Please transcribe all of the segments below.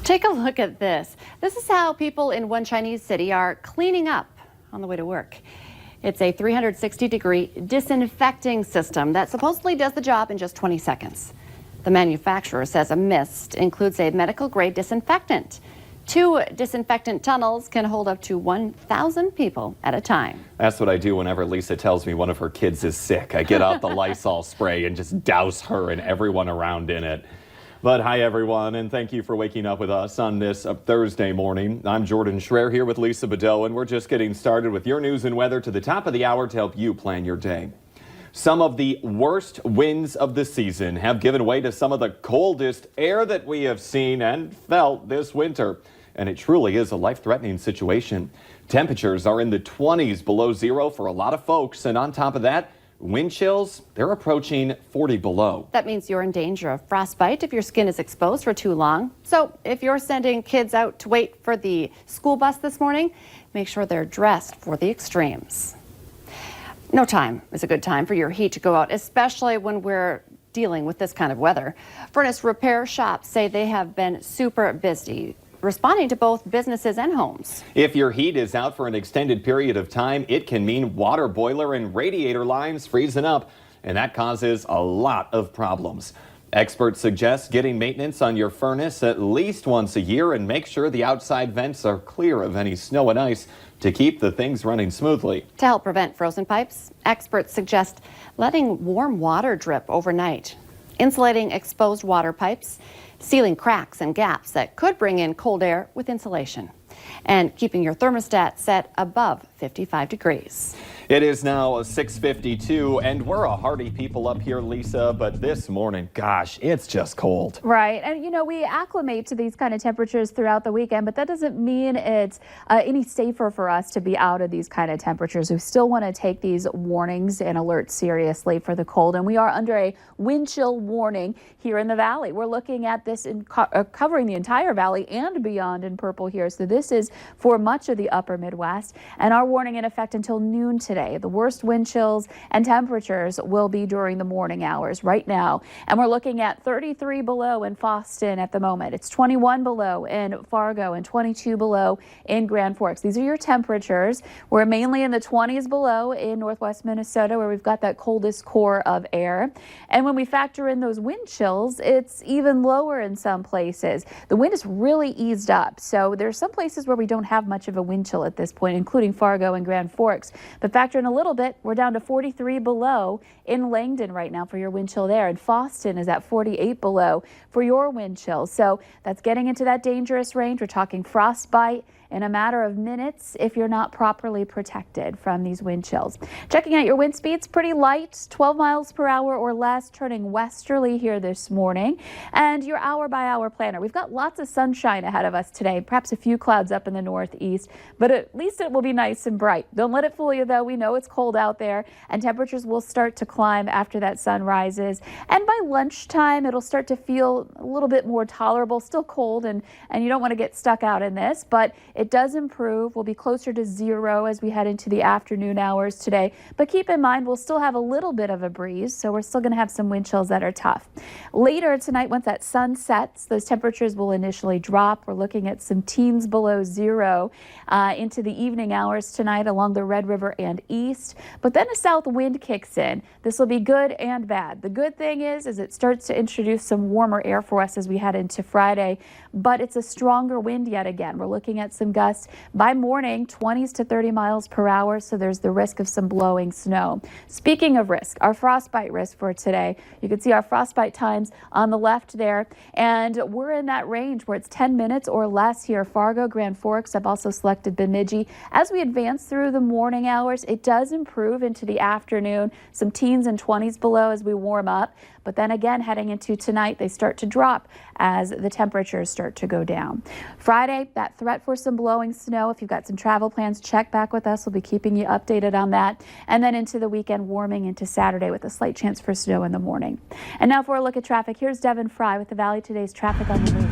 Take a look at this. This is how people in one Chinese city are cleaning up on the way to work. It's a 360-degree disinfecting system that supposedly does the job in just 20 seconds. The manufacturer says a mist includes a medical-grade disinfectant. 2 disinfectant tunnels can hold up to 1,000 people at a time. That's what I do whenever Lisa tells me one of her kids is sick. I get out the Lysol spray and just douse her and everyone around in it. But hi, everyone, and thank you for waking up with us on this Thursday morning. I'm Jordan Schreier here with Lisa Bedeau, and we're just getting started with your news and weather to the top of the hour to help you plan your day. Some of the worst winds of the season have given way to some of the coldest air that we have seen and felt this winter. And it truly is a life-threatening situation. Temperatures are in the 20s below zero for a lot of folks. And on top of that, wind chills, they're approaching 40 below. That means you're in danger of frostbite if your skin is exposed for too long. So if you're sending kids out to wait for the school bus this morning, make sure they're dressed for the extremes. No time is a good time for your heat to go out, especially when we're dealing with this kind of weather. Furnace repair shops say they have been super busy, responding to both businesses and homes. If your heat is out for an extended period of time, it can mean water boiler and radiator lines freezing up, and that causes a lot of problems. Experts suggest getting maintenance on your furnace at least once a year and make sure the outside vents are clear of any snow and ice to keep the things running smoothly. To help prevent frozen pipes, experts suggest letting warm water drip overnight, insulating exposed water pipes, sealing cracks and gaps that could bring in cold air with insulation, and keeping your thermostat set above 55 degrees. It is now 6:52, and we're a hardy people up here, Lisa, but this morning, gosh, it's just cold. Right. And, you know, we acclimate to these kind of temperatures throughout the weekend, but that doesn't mean it's any safer for us to be out of these kind of temperatures. We still want to take these warnings and alerts seriously for the cold, and we are under a wind chill warning here in the valley. We're looking at this in covering the entire valley and beyond in purple here. So this is for much of the upper Midwest, and our warning in effect until noon today. The worst wind chills and temperatures will be during the morning hours right now. And we're looking at 33 below in Fosston at the moment. It's 21 below in Fargo and 22 below in Grand Forks. These are your temperatures. We're mainly in the 20s below in northwest Minnesota, where we've got that coldest core of air. And when we factor in those wind chills, it's even lower in some places. The wind has really eased up. So there's some places where we don't have much of a wind chill at this point, including Fargo and Grand Forks. But factor in a little bit, we're down to 43 below in Langdon right now for your wind chill there. And Fosston is at 48 below for your wind chill. So that's getting into that dangerous range. We're talking frostbite in a matter of minutes if you're not properly protected from these wind chills. Checking out your wind speeds, pretty light, 12 miles per hour or less, turning westerly here this morning. And your hour-by-hour planner. We've got lots of sunshine ahead of us today, perhaps a few clouds up in the northeast, but at least it will be nice and bright. Don't let it fool you, though. We know it's cold out there, and temperatures will start to climb after that sun rises. And by lunchtime, it'll start to feel a little bit more tolerable, still cold, and you don't want to get stuck out in this, but it does improve. We'll be closer to zero as we head into the afternoon hours today. But keep in mind, we'll still have a little bit of a breeze, so we're still going to have some wind chills that are tough. Later tonight, once that sun sets, those temperatures will initially drop. We're looking at some teens below zero into the evening hours tonight along the Red River and east. But then a south wind kicks in. This will be good and bad. The good thing is it starts to introduce some warmer air for us as we head into Friday, but it's a stronger wind yet again. We're looking at some gusts by morning, 20s to 30 miles per hour, so there's the risk of some blowing snow. Speaking of risk, our frostbite risk for today, you can see our frostbite times on the left there, and we're in that range where it's 10 minutes or less here. Fargo, Grand Forks, I've also selected Bemidji. As we advance through the morning hours, it does improve into the afternoon, some teens and 20s below as we warm up. But then again, heading into tonight, they start to drop as the temperatures start to go down. Friday, that threat for some blowing snow. If you've got some travel plans, check back with us. We'll be keeping you updated on that. And then into the weekend, warming into Saturday with a slight chance for snow in the morning. And now for a look at traffic, here's Devin Fry with the Valley Today's traffic on the move.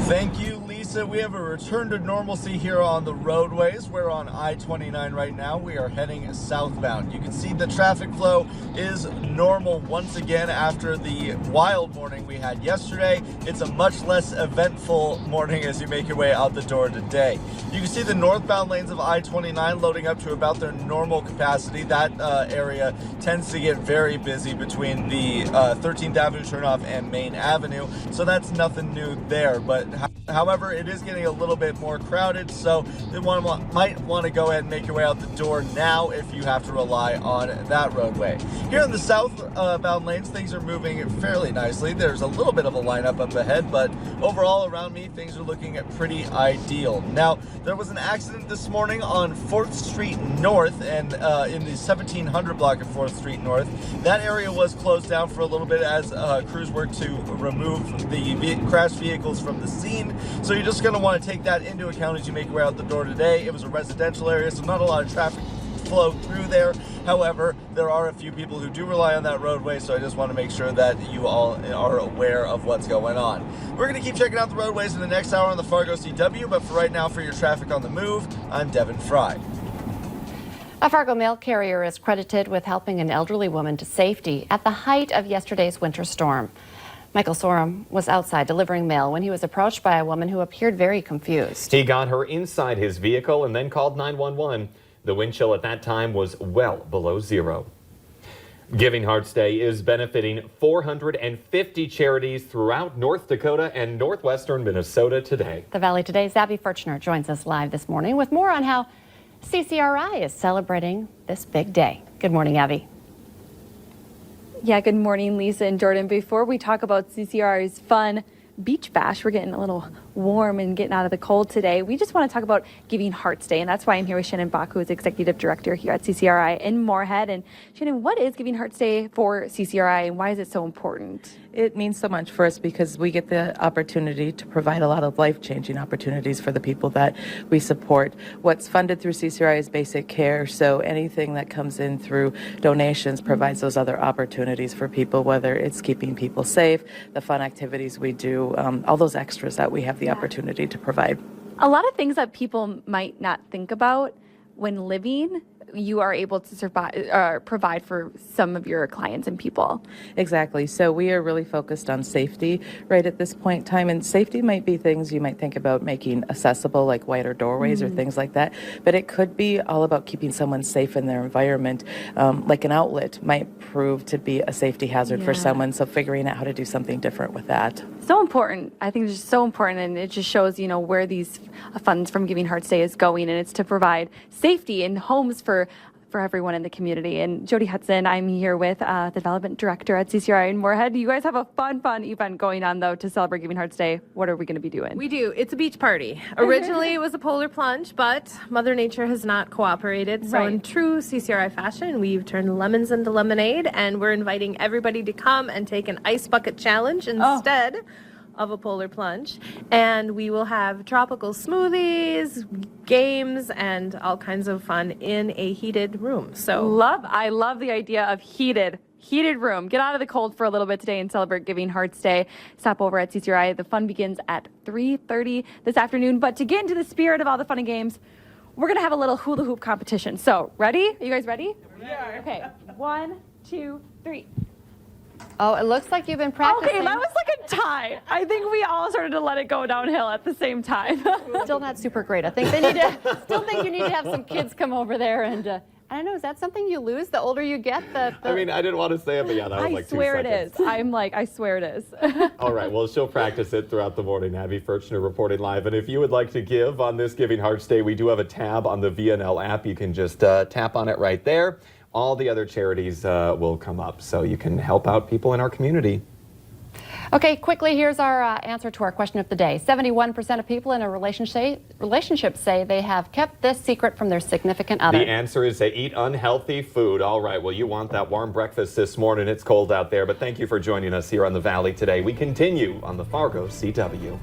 Thank you, Lisa. that's it. We have a return to normalcy here on the roadways. We're on I-29 right now. We are heading southbound. You can see the traffic flow is normal once again after the wild morning we had yesterday. It's a much less eventful morning as you make your way out the door today. You can see the northbound lanes of I-29 loading up to about their normal capacity. That area tends to get very busy between the 13th Avenue turnoff and Main Avenue, so that's nothing new there. But however, it is getting a little bit more crowded, so you might want to go ahead and make your way out the door now if you have to rely on that roadway. Here in the southbound lanes, things are moving fairly nicely. There's a little bit of a lineup up ahead, but overall around me, things are looking pretty ideal. Now, there was an accident this morning on 4th Street North and in the 1700 block of 4th Street North. That area was closed down for a little bit as crews worked to remove the crashed vehicles from the scene. So you're just going to want to take that into account as you make your way out the door today. It was a residential area, so not a lot of traffic flow through there. However, there are a few people who do rely on that roadway, so I just want to make sure that you all are aware of what's going on. We're going to keep checking out the roadways in the next hour on the Fargo CW, but for right now, for your traffic on the move, I'm Devin Fry. A Fargo mail carrier is credited with helping an elderly woman to safety at the height of yesterday's winter storm. Michael Sorum was outside delivering mail when he was approached by a woman who appeared very confused. He got her inside his vehicle and then called 911. The wind chill at that time was well below zero. Giving Hearts Day is benefiting 450 charities throughout North Dakota and northwestern Minnesota today. The Valley Today's Abby Furchner joins us live this morning with more on how CCRI is celebrating this big day. Good morning, Abby. Yeah, good morning, Lisa and Jordan. Before we talk about CCRI's fun beach bash, we're getting a little warm and getting out of the cold today. We just want to talk about Giving Hearts Day, and that's why I'm here with Shannon Bach, who is Executive Director here at CCRI in Moorhead. And Shannon, what is Giving Hearts Day for CCRI, and why is it so important? It means so much for us because we get the opportunity to provide a lot of life-changing opportunities for the people that we support. What's funded through CCRI is basic care, so anything that comes in through donations provides those other opportunities for people, whether it's keeping people safe, the fun activities we do, all those extras that we have the opportunity to provide. A lot of things that people might not think about when living, you are able to survive, provide for some of your clients and people. Exactly. So we are really focused on safety right at this point in time. And safety might be things you might think about making accessible, like wider doorways or things like that. But it could be all about keeping someone safe in their environment. Like an outlet might prove to be a safety hazard for someone. So figuring out how to do something different with that. So important. I think it's just so important, and it just shows, where these funds from Giving Hearts Day is going, and it's to provide safety and homes for everyone in the community. And Jody Hudson, I'm here with the Development Director at CCRI in Moorhead. You guys have a fun event going on, though, to celebrate Giving Hearts Day. What are we going to be doing? We do. It's a beach party. Originally, it was a polar plunge, but Mother Nature has not cooperated. So in true CCRI fashion, we've turned lemons into lemonade, and we're inviting everybody to come and take an ice bucket challenge instead of a polar plunge. And we will have tropical smoothies, games, and all kinds of fun in a heated room. So I love the idea of heated room. Get out of the cold for a little bit today and celebrate Giving Hearts Day. Stop over at CCRI. The fun begins at 3:30 this afternoon. But to get into the spirit of all the fun and games, we're going to have a little hula hoop competition. So, ready? Are you guys ready? Yeah. Okay. 1, 2, 3. Oh, it looks like you've been practicing. Okay, that was like a tie. I think we all started to let it go downhill at the same time. Still not super great. I think you need to have some kids come over there and I don't know, is that something you lose the older you get? I mean, I didn't want to say it, but yeah, that was like 2 seconds. I swear it is. I swear it is. All right, well, she'll practice it throughout the morning. Abby Furchner reporting live. And if you would like to give on this Giving Hearts Day, we do have a tab on the VNL app. You can just tap on it right there. All the other charities will come up, so you can help out people in our community. Okay, quickly, here's our answer to our question of the day. 71% of people in a relationship say they have kept this secret from their significant other. The answer is they eat unhealthy food. All right, well, you want that warm breakfast this morning. It's cold out there, but thank you for joining us here on the Valley today. We continue on the Fargo CW.